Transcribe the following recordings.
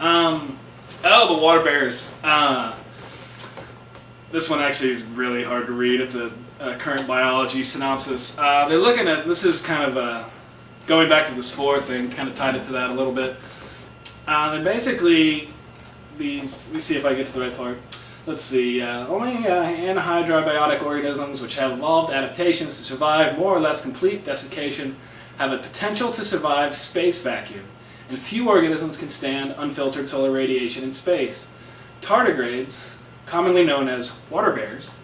Oh, the water bears. This one actually is really hard to read. It's a current biology synopsis. They're looking at, this is kind of going back to the spore thing, kind of tied it to that a little bit. They're basically these, let me see if I get to the right part. Let's see, only anhydrobiotic organisms which have evolved adaptations to survive more or less complete desiccation have a potential to survive space vacuum, and few organisms can stand unfiltered solar radiation in space. Tardigrades, commonly known as water bears,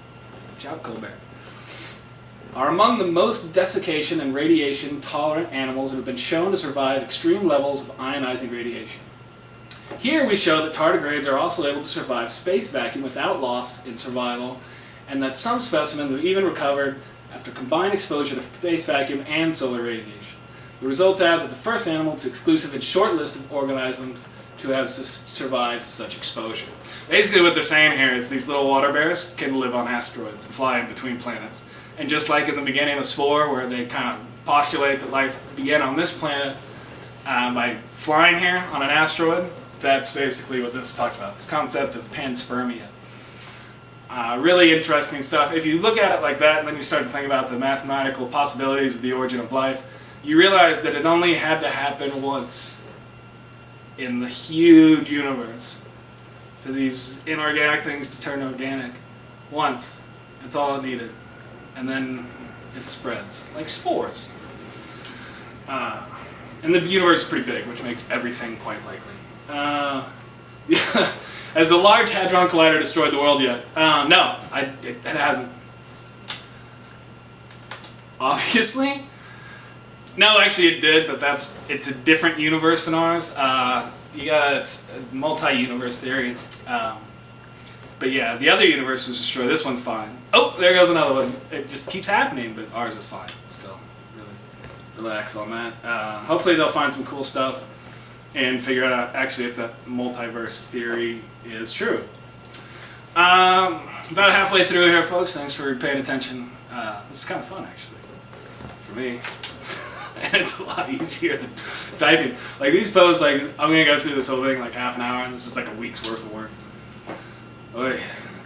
watch out, Colbert, are among the most desiccation and radiation tolerant animals that have been shown to survive extreme levels of ionizing radiation. Here we show that tardigrades are also able to survive space vacuum without loss in survival, and that some specimens have even recovered after combined exposure to space vacuum and solar radiation. The results add that the first animal to exclusive and short list of organisms to have survived such exposure. Basically what they're saying here is these little water bears can live on asteroids and fly in between planets. And just like in the beginning of Spore, where they kind of postulate that life began on this planet by flying here on an asteroid, that's basically what this is talking about, this concept of Panspermia. Really interesting stuff. If you look at it like that and then you start to think about the mathematical possibilities of the origin of life, you realize that it only had to happen once in the huge universe for these inorganic things to turn organic. Once. That's all it needed. And then it spreads, like spores. And the universe is pretty big, which makes everything quite likely. Yeah. Has the Large Hadron Collider destroyed the world yet? No, it hasn't. Obviously. No, actually it did, but it's a different universe than ours. It's a multi-universe theory. But yeah, the other universe was destroyed. This one's fine. Oh, there goes another one. It just keeps happening, but ours is fine still. Really relax on that. Hopefully they'll find some cool stuff and figure out actually if that multiverse theory is true. About halfway through here, folks. Thanks for paying attention. This is kind of fun, actually, for me. And it's a lot easier than typing. Like these posts, like I'm gonna go through this whole thing like half an hour, and this is like a week's worth of work.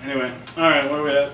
Anyway, all right, where are we at?